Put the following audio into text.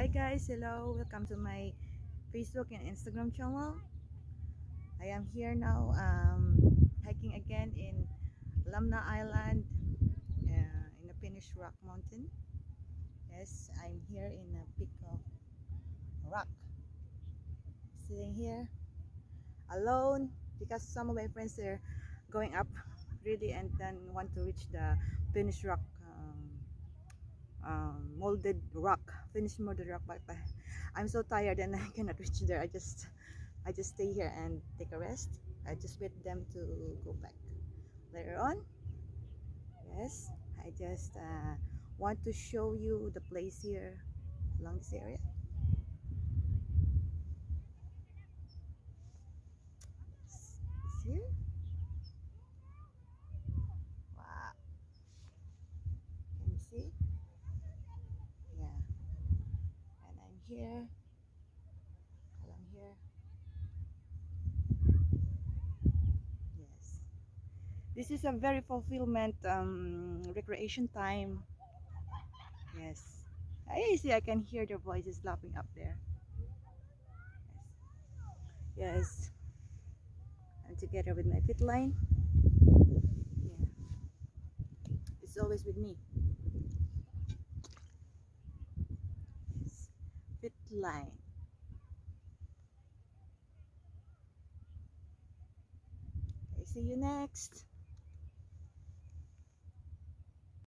Hi guys, hello, welcome to my Facebook and Instagram channel. I am here now hiking again in Lamna Island in the Finnish Rock Mountain. Yes, I'm here in a peak of rock, sitting here alone because some of my friends are going up really and then want to reach the Finnish Rock molded rock, finished molded rock, but I'm so tired and I cannot reach there. I just stay here and take a rest. I just wait them to go back later on. Yes, I just want to show you the place here along this area. It's here. Wow, can you see? Yeah, and I'm here along here. Yes, this is a very fulfillment recreation time. Yes, I see. I can hear their voices laughing up there. Yes, and together with my fit line. Yeah, it's always with me. Yes, fit line. Okay, see you next.